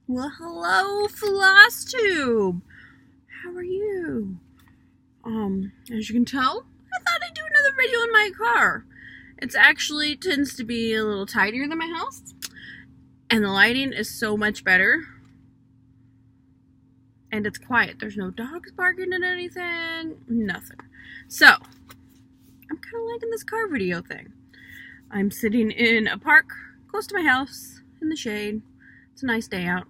Well, hello, Flosstube. How are you? As you can tell, I thought I'd do another video in my car. It's actually tends to be a little tidier than my house, and the lighting is so much better. And it's quiet. There's no dogs barking at anything, nothing. So, I'm kind of liking this car video thing. I'm sitting in a park close to my house in the shade. It's a nice day out.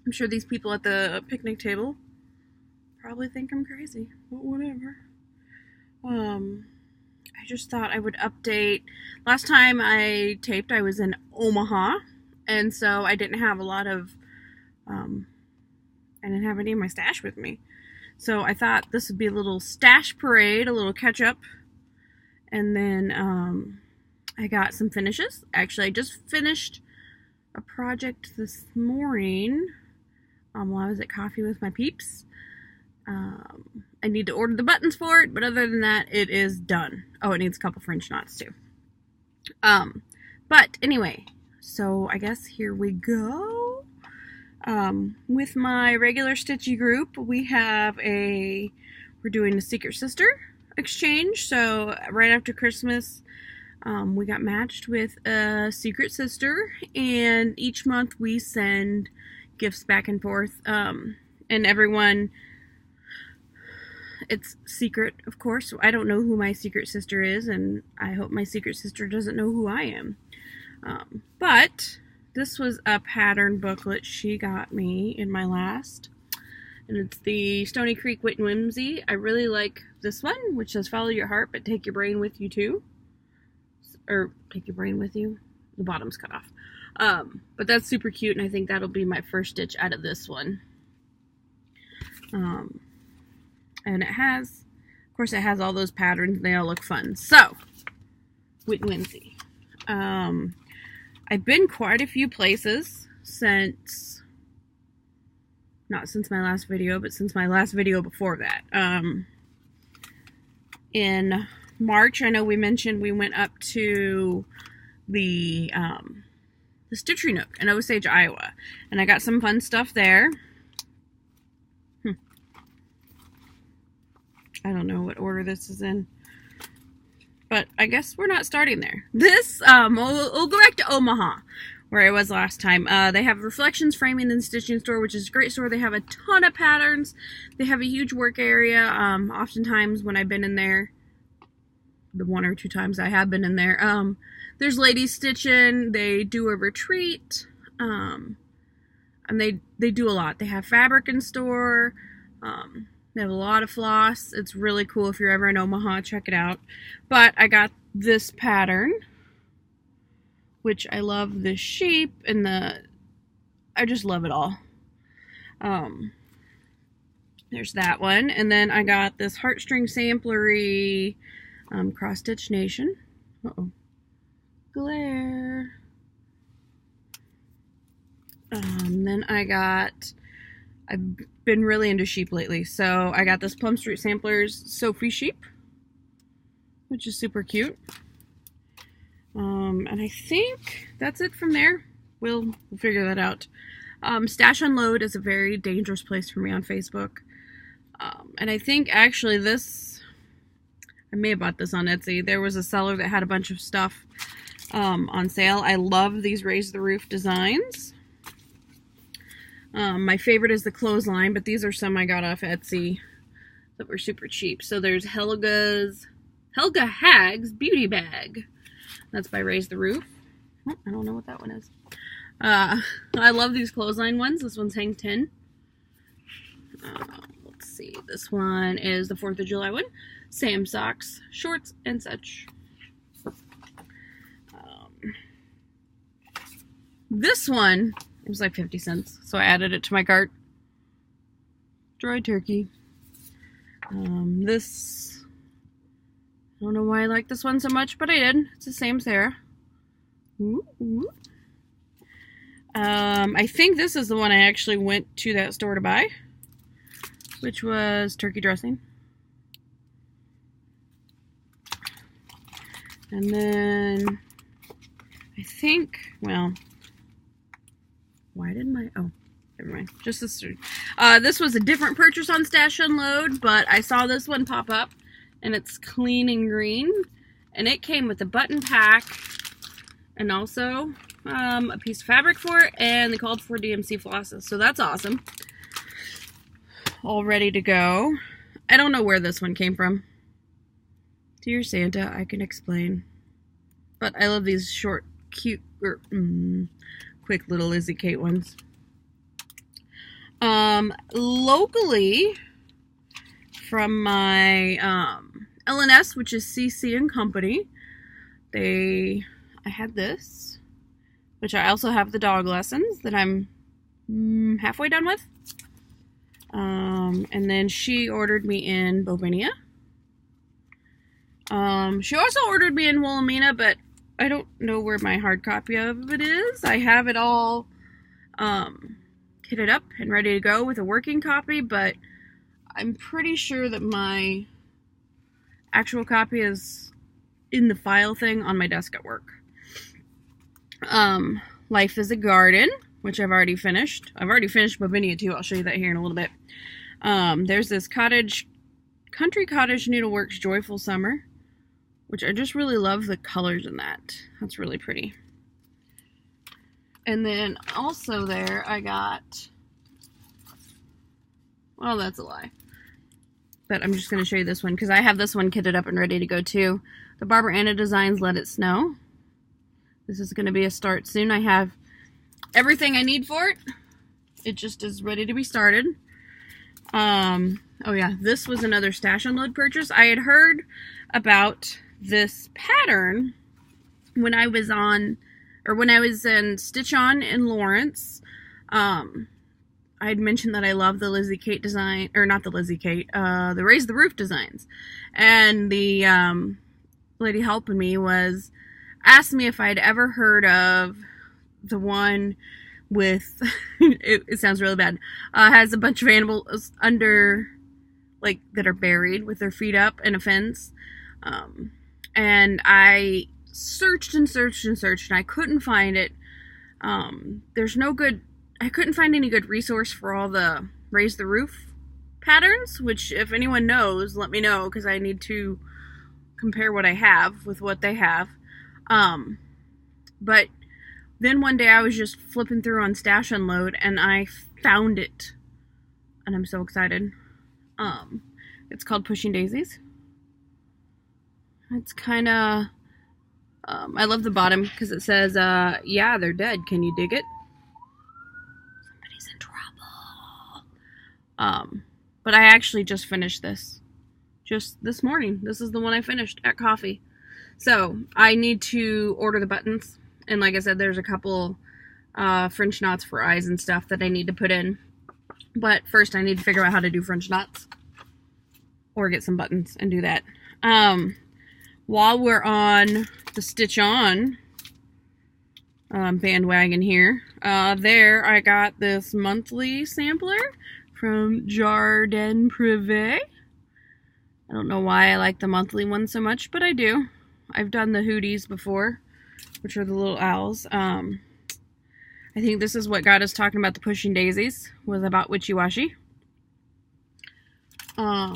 I'm sure these people at the picnic table probably think I'm crazy, but whatever. I just thought I would update. Last time I taped, I was in Omaha, and so I didn't have a lot of, I didn't have any of my stash with me. So I thought this would be a little stash parade, a little catch up, and then I got some finishes. Actually, I just finished a project this morning while I was at coffee with my peeps. I need to order the buttons for it, but other than that, it is done. Oh, it needs a couple French knots too. But anyway, so I guess here we go. With my regular stitchy group, we're doing a Secret Sister exchange. So right after Christmas, we got matched with a Secret Sister, and each month we send gifts back and forth, and everyone, it's secret, of course. I don't know who my Secret Sister is, and I hope my Secret Sister doesn't know who I am. But this was a pattern booklet she got me in my last, and it's the Stony Creek Wit and Whimsy. I really like this one, which says follow your heart, but take your brain with you too. Or take your brain with you. The bottom's cut off. But that's super cute, and I think that'll be my first stitch out of this one. And it has, of course, it has all those patterns, and they all look fun. So, Wit and Whimsy. I've been quite a few places since, not since my last video, but since my last video before that. In March, I know we mentioned we went up to the Stitchery Nook in Osage, Iowa, and I got some fun stuff there. I don't know what order this is in, but I guess we're not starting there. This, we'll go back to Omaha, where I was last time. They have Reflections Framing and Stitching Store, which is a great store. They have a ton of patterns. They have a huge work area. Oftentimes when I've been in there, the one or two times I have been in there, there's ladies stitching. They do a retreat, and they do a lot. They have fabric in store. They have a lot of floss. It's really cool. If you're ever in Omaha, check it out. But I got this pattern, which I love the shape and I just love it all. There's that one. And then I got this Heartstring Samplery Cross Stitch Nation. Uh-oh. Glare. Then I've been really into sheep lately, so I got this Plum Street Samplers Sophie sheep, which is super cute. And I think that's it from there. We'll figure that out. Stash Unload is a very dangerous place for me on Facebook. And I think actually I may have bought this on Etsy. There was a seller that had a bunch of stuff on sale. I love these Raise the Roof designs. My favorite is the clothesline, but these are some I got off Etsy that were super cheap. So there's Helga Hagg's Beauty Bag. That's by Raise the Roof. Oh, I don't know what that one is. I love these clothesline ones. This one's Hang 10. Let's see. This one is the 4th of July one. Sam socks, shorts, and such. This one, it was like 50 cents, so I added it to my cart. Dried turkey. This, I don't know why I like this one so much, but I did. It's the same Sarah. Ooh, ooh. I think this is the one I actually went to that store to buy, which was turkey dressing. And then I think, well, Why did my... Oh, never mind. Just this. This was a different purchase on Stash Unload, but I saw this one pop up, and it's clean and green. And it came with a button pack, and also a piece of fabric for it, and they called for DMC flosses. So that's awesome. All ready to go. I don't know where this one came from. Dear Santa, I can explain. But I love these short, cute, quick little Lizzie Kate ones. Locally, from my LNS, which is CC and Company, I had this, which I also have the dog lessons that I'm halfway done with. And then she ordered me in Bobinia. She also ordered me in Wilhelmina, but I don't know where my hard copy of it is. I have it all kitted up and ready to go with a working copy, but I'm pretty sure that my actual copy is in the file thing on my desk at work. Life is a Garden, which I've already finished. I've already finished Bobinia too. I'll show you that here in a little bit. There's this Country Cottage Needleworks Joyful Summer, which I just really love the colors in that. That's really pretty. And then also there I got, well, that's a lie. But I'm just going to show you this one because I have this one kitted up and ready to go too. The Barbara Anna Designs Let It Snow. This is going to be a start soon. I have everything I need for it. It just is ready to be started. Oh yeah, this was another Stash Unload purchase. I had heard about this pattern when I was in Stitch On in Lawrence. I had mentioned that I love the Lizzie Kate design, or not the Lizzie Kate, the Raise the Roof designs. And the lady helping me asked me if I'd ever heard of the one with, it sounds really bad, has a bunch of animals under, like, that are buried with their feet up in a fence. And I searched and searched and searched, and I couldn't find it. I couldn't find any good resource for all the Raise the Roof patterns, which if anyone knows, let me know, because I need to compare what I have with what they have. But then one day I was just flipping through on Stash Unload, and I found it, and I'm so excited. It's called Pushing Daisies. It's kind of, I love the bottom because it says, yeah, they're dead. Can you dig it? Somebody's in trouble. But I actually just finished this. Just this morning. This is the one I finished at coffee. So, I need to order the buttons. And like I said, there's a couple French knots for eyes and stuff that I need to put in. But first I need to figure out how to do French knots. Or get some buttons and do that. While we're on the Stitch On bandwagon here, there I got this monthly sampler from Jardin Privé. I don't know why I like the monthly one so much, but I do. I've done the Hooties before, which are the little owls. I think this is what got us talking about the Pushing Daisies, was about Witchy-Washy. I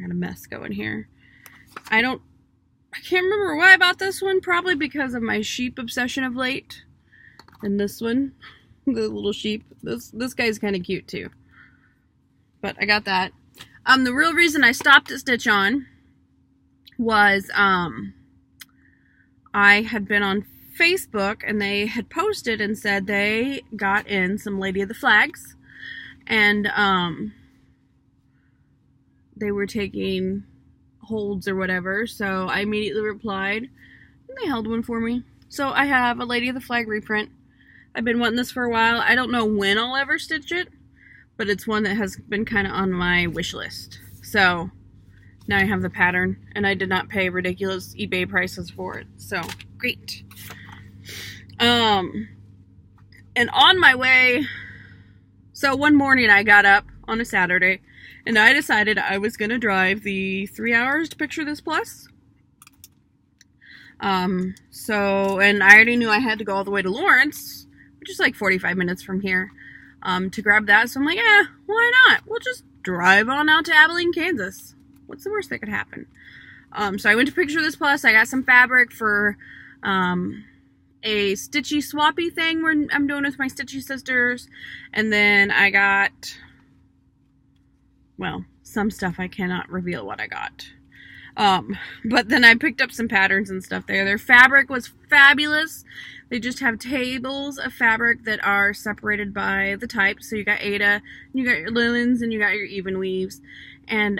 got a mess going here. I can't remember why I bought this one. Probably because of my sheep obsession of late. And this one, the little sheep. This guy's kind of cute too. But I got that. The real reason I stopped at Stitch On was I had been on Facebook and they had posted and said they got in some Lady of the Flags. And they were taking holds or whatever, so I immediately replied, and they held one for me. So I have a Lady of the Flag reprint. I've been wanting this for a while. I don't know when I'll ever stitch it, but it's one that has been kind of on my wish list. So now I have the pattern, and I did not pay ridiculous eBay prices for it. So great. And on my way, so one morning I got up on a Saturday, and I decided I was going to drive the 3 hours to Picture This Plus. And I already knew I had to go all the way to Lawrence, which is like 45 minutes from here, to grab that. So I'm like, yeah, why not? We'll just drive on out to Abilene, Kansas. What's the worst that could happen? So I went to Picture This Plus. I got some fabric for a stitchy swappy thing where I'm doing with my stitchy sisters. And then I got, well, some stuff I cannot reveal what I got. But then I picked up some patterns and stuff there. Their fabric was fabulous. They just have tables of fabric that are separated by the type. So you got Aida, you got your linens, and you got your even weaves. And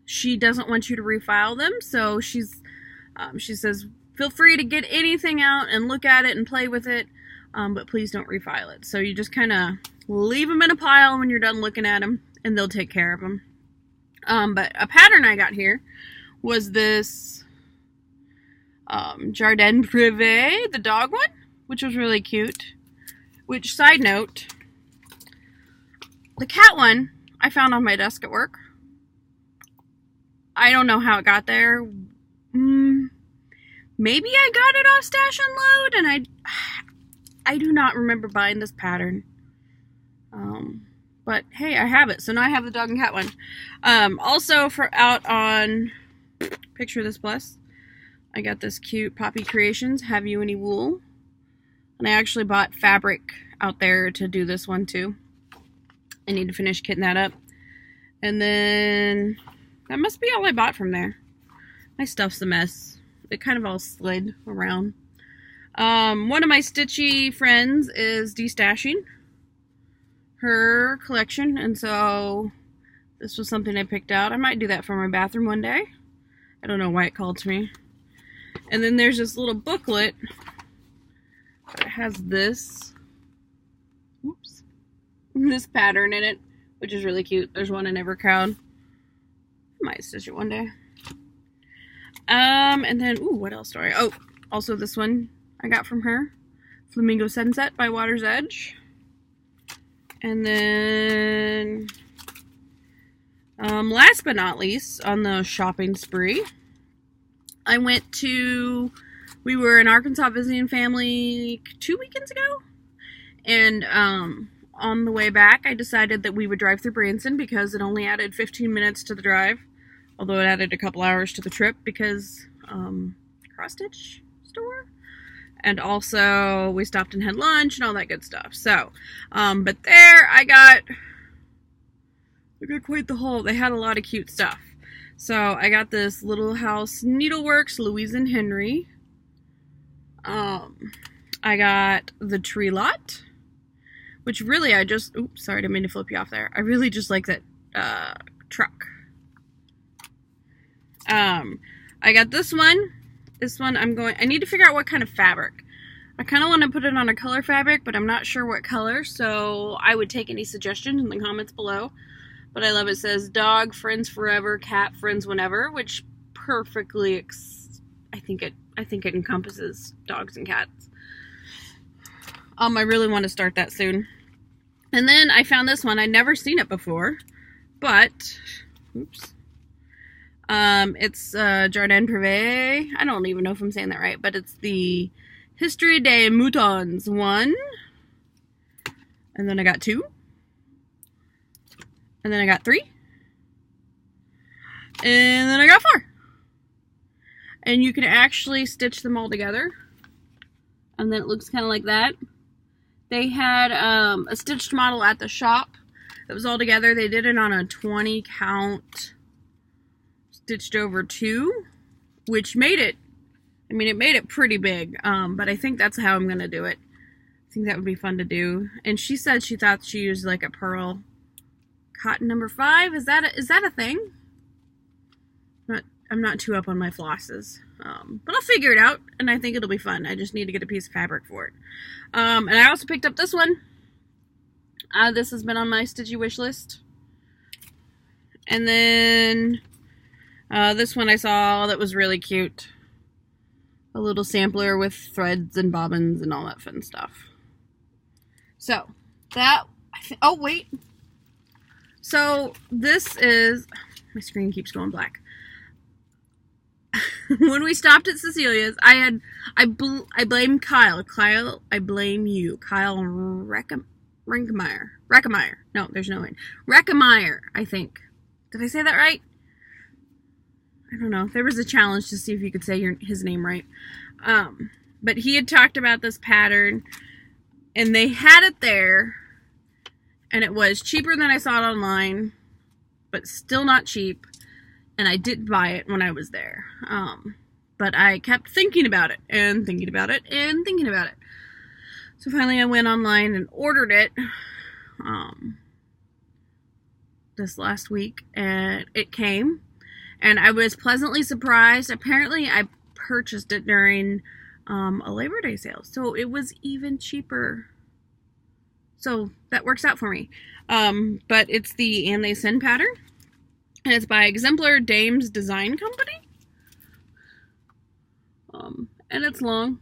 she doesn't want you to refile them, so she says, feel free to get anything out and look at it and play with it, but please don't refile it. So you just kind of leave them in a pile when you're done looking at them, and they'll take care of them. But a pattern I got here was this Jardin Privé, the dog one, which was really cute. Which, side note, the cat one I found on my desk at work. I don't know how it got there. Maybe I got it off Stash Unload, and I do not remember buying this pattern. But hey, I have it. So now I have the dog and cat one. Also, for out on Picture This Plus, I got this cute Poppy Creations, Have You Any Wool? And I actually bought fabric out there to do this one too. I need to finish kitting that up. And then that must be all I bought from there. My stuff's a mess. It kind of all slid around. One of my stitchy friends is destashing her collection, and so this was something I picked out. I might do that for my bathroom one day. I don't know why it called to me. And then there's this little booklet that has this, this pattern in it, which is really cute. There's one in every crowd. Might stitch it one day. And then, what else do I? Oh, also this one I got from her. Flamingo Sunset by Water's Edge. And then, last but not least, on the shopping spree, I went to, we were in Arkansas visiting family 2 weekends ago. And, on the way back, I decided that we would drive through Branson because it only added 15 minutes to the drive. Although it added a couple hours to the trip because, cross-stitch store. And also, we stopped and had lunch and all that good stuff. So, but there, I got quite the haul. They had a lot of cute stuff. So, I got this Little House Needleworks, Louise and Henry. I got the Tree Lot. Which really, I just, oops, sorry, I didn't mean to flip you off there. I really just like that, truck. I got this one. This one I need to figure out what kind of fabric. I kind of want to put it on a color fabric, but I'm not sure what color, so I would take any suggestions in the comments below. But I love it says, dog friends forever, cat friends whenever, which perfectly, I think it encompasses dogs and cats. I really want to start that soon. And then I found this one. I'd never seen it before, but, oops. It's Jardin Privé. I don't even know if I'm saying that right, but it's the History des Moutons 1. And then I got 2. And then I got 3. And then I got 4. And you can actually stitch them all together. And then it looks kind of like that. They had a stitched model at the shop. It was all together. They did it on a 20 count stitched over 2, which made it, it made it pretty big, but I think that's how I'm going to do it. I think that would be fun to do. And she said she thought she used like a pearl cotton number 5. Is that a thing? I'm not too up on my flosses, but I'll figure it out, and I think it'll be fun. I just need to get a piece of fabric for it. And I also picked up this one. This has been on my stitchy wish list. And then this one I saw that was really cute. A little sampler with threads and bobbins and all that fun stuff. So, that, oh wait. So, this is, my screen keeps going black. when we stopped at Cecilia's, I blame Kyle. Kyle, I blame you. Kyle Reckemeyer. No, there's no way. Reckemeyer, I think. Did I say that right? I don't know. There was a challenge to see if you could say his name right. But he had talked about this pattern, and they had it there, and it was cheaper than I saw it online, but still not cheap, and I didn't buy it when I was there. But I kept thinking about it, and thinking about it, and thinking about it. So finally I went online and ordered it this last week, and it came, and I was pleasantly surprised. Apparently I purchased it during a Labor Day sale, so it was even cheaper. So that works out for me. But it's the And They Send pattern, and it's by Exemplar Dames Design Company. And it's long.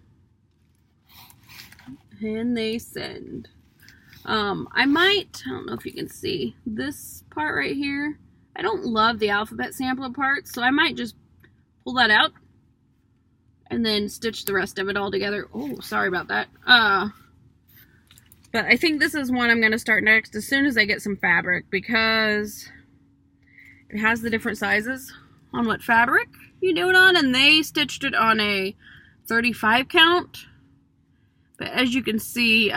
And They Send. I don't know if you can see this part right here. I don't love the alphabet sampler part, so I might just pull that out and then stitch the rest of it all together. Oh, sorry about that. But I think this is one I'm going to start next as soon as I get some fabric, because it has the different sizes on what fabric you do it on, and they stitched it on a 35 count. But as you can see,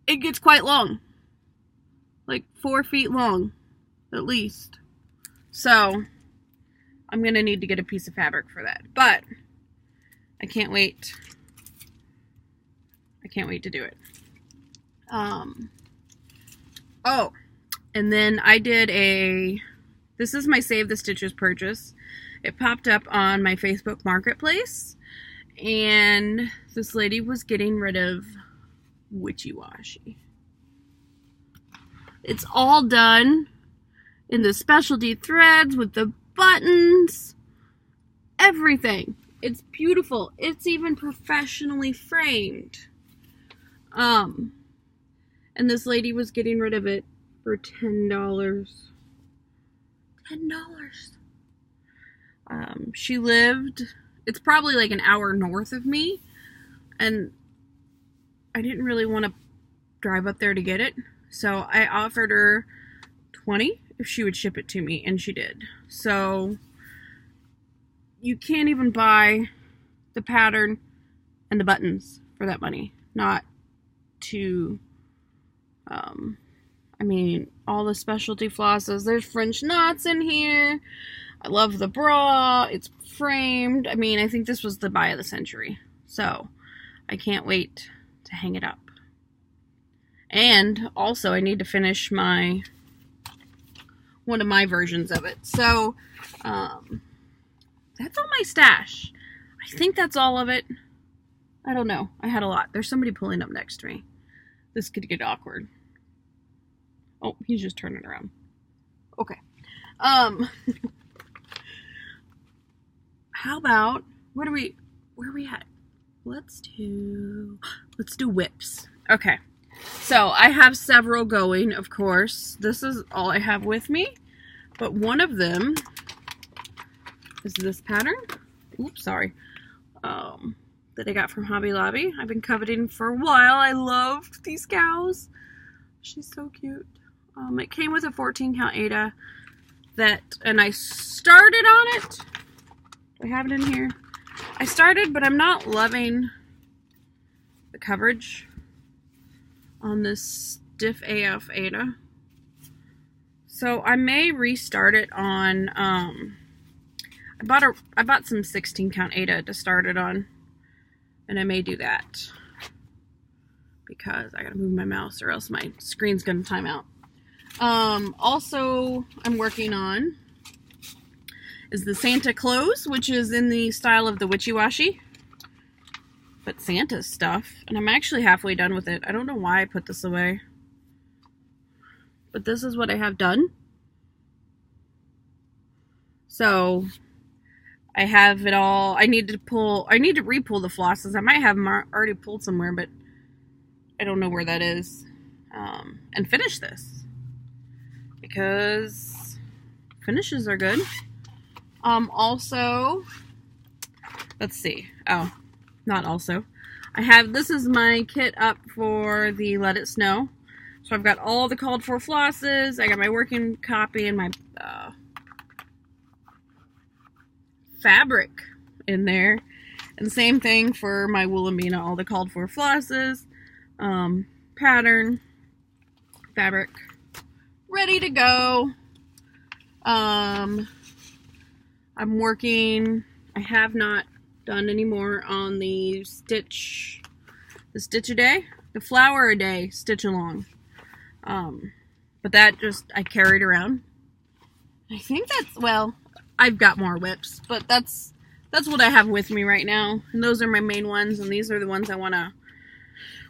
it gets quite long. Like 4 feet long, at least. So I'm going to need to get a piece of fabric for that. But I can't wait. I can't wait to do it. Oh, and then I did this is my Save the Stitches purchase. It popped up on my Facebook Marketplace, and this lady was getting rid of Witchy Washy. It's all done in the specialty threads with the buttons, everything. It's beautiful. It's even professionally framed. And this lady was getting rid of it for $10. $10. She lived, it's probably like an hour north of me, and I didn't really want to drive up there to get it, so I offered her $20 if she would ship it to me, and she did. So you can't even buy the pattern and the buttons for that money. Not to, I mean, all the specialty flosses. There's French knots in here. I love the bra. It's framed. I mean, I think this was the buy of the century. So I can't wait to hang it up. And also I need to finish one of my versions of it. So that's all my stash. I think that's all of it. I don't know. I had a lot. There's somebody pulling up next to me. This could get awkward. Oh, he's just turning around. Okay. How about, where are we at? Let's do whips. Okay. So I have several going, of course. This is all I have with me. But one of them is this pattern. Oops, sorry. That I got from Hobby Lobby. I've been coveting for a while. I loved these cows. She's so cute. It came with a 14 count Ada and I started on it. Do I have it in here? I started, but I'm not loving the coverage on this stiff AF Ada. So I may restart it on, I bought some 16 count Ada to start it on. And I may do that because I gotta move my mouse or else my screen's gonna time out. Also, I'm working on is the Santa Claus, which is in the style of the Witchy Washy, but Santa's stuff. And I'm actually halfway done with it. I don't know why I put this away, but this is what I have done. So I have it all. I need to re-pull the flosses. I might have them already pulled somewhere, but I don't know where that is. And finish this, because finishes are good. Also, let's see. Oh, not also. This is my kit up for the Let It Snow. So I've got all the called for flosses. I got my working copy and my fabric in there. And same thing for my Woolambina, all the called for flosses, pattern, fabric, ready to go. I'm working, I have not done any more on the stitch a day, the flower a day stitch along. But that I carried around. I think well, I've got more whips, but that's what I have with me right now. And those are my main ones, and these are the ones I want to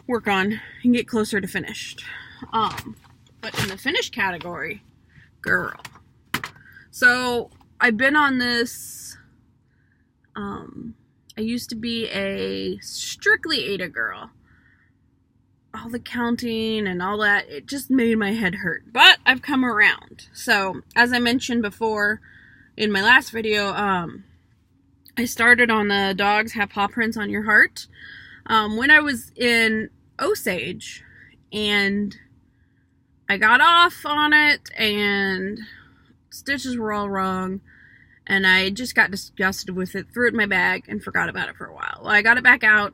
work on and get closer to finished. But in the finished category, girl. So I've been on this, I used to be a strictly Ada girl. All the counting and all that, it just made my head hurt. But I've come around. So, as I mentioned before in my last video, I started on the Dogs Have Paw Prints on Your Heart when I was in Osage, and I got off on it, and stitches were all wrong, and I just got disgusted with it, threw it in my bag, and forgot about it for a while. Well, I got it back out,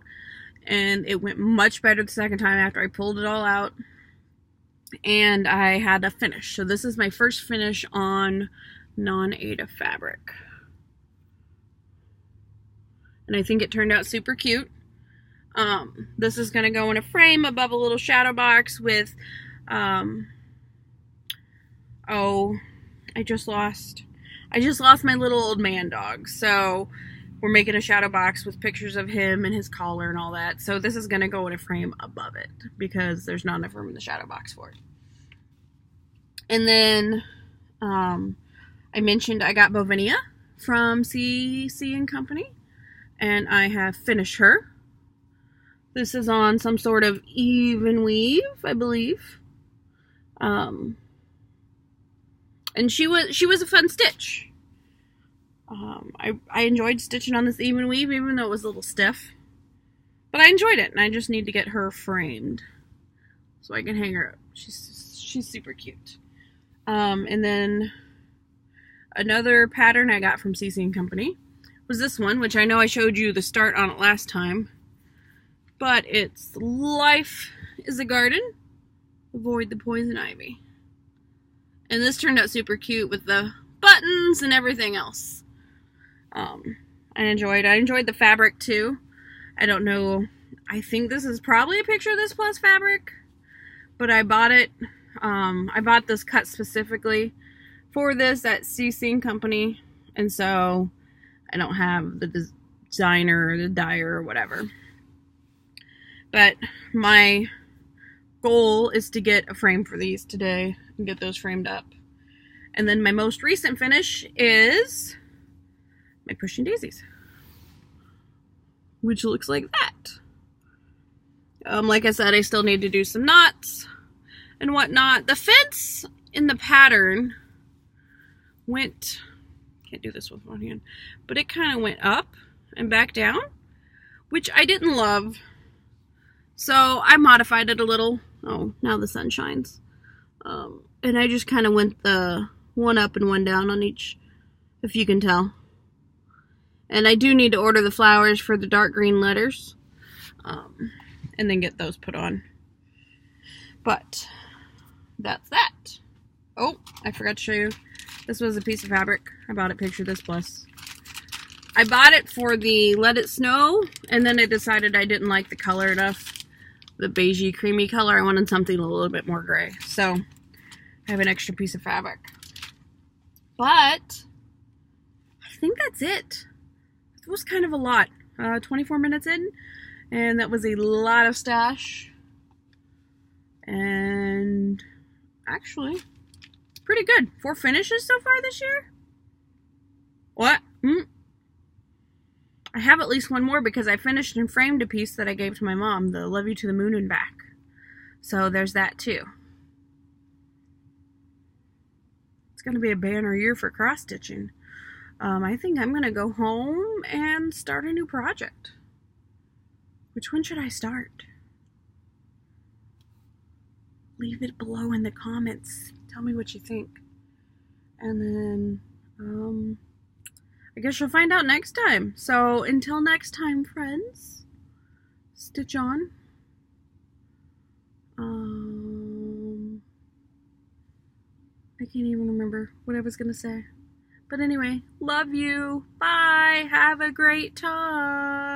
and it went much better the second time after I pulled it all out, and I had a finish. So this is my first finish on non-Ada fabric. And I think it turned out super cute. This is going to go in a frame above a little shadow box with, I just lost my little old man dog. So we're making a shadow box with pictures of him and his collar and all that. So this is going to go in a frame above it because there's not enough room in the shadow box for it. And then, I mentioned I got Bovinia from CC & Company. And I have finished her. This is on some sort of even weave, I believe. And she was a fun stitch. I enjoyed stitching on this even weave, even though it was a little stiff. But I enjoyed it, and I just need to get her framed so I can hang her up. She's super cute. And then another pattern I got from CC & Company was this one, which I know I showed you the start on it last time. But it's Life is a Garden. Avoid the poison ivy. And this turned out super cute with the buttons and everything else. I enjoyed the fabric too. I don't know. I think this is probably a picture of this plus fabric. But I bought it. I bought this cut specifically for this at CC & Company. And so I don't have the designer or the dyer or whatever. But my goal is to get a frame for these today and get those framed up. And then my most recent finish is my Pushing Daisies, which looks like that. Like I said, I still need to do some knots and whatnot. The fence in the pattern went... Can't do this with one hand, but it kind of went up and back down, which I didn't love. So I modified it a little. Oh, now the sun shines. And I just kind of went the one up and one down on each, if you can tell. And I do need to order the flowers for the dark green letters, and then get those put on. But that's that. Oh, I forgot to show you. This was a piece of fabric. I bought it, picture this plus. I bought it for the Let It Snow, and then I decided I didn't like the color enough. The beigey, creamy color. I wanted something a little bit more gray. So, I have an extra piece of fabric. But, I think that's it. It was kind of a lot. 24 minutes in, and that was a lot of stash. And, actually... pretty good. 4 finishes so far this year? What? I have at least one more because I finished and framed a piece that I gave to my mom, the Love You to the Moon and Back. So there's that too. It's going to be a banner year for cross-stitching. I think I'm gonna go home and start a new project. Which one should I start? Leave it below in the comments. Tell me what you think. And then, I guess you'll find out next time. So until next time, friends, stitch on. I can't even remember what I was gonna say. But anyway, love you. Bye. Have a great time.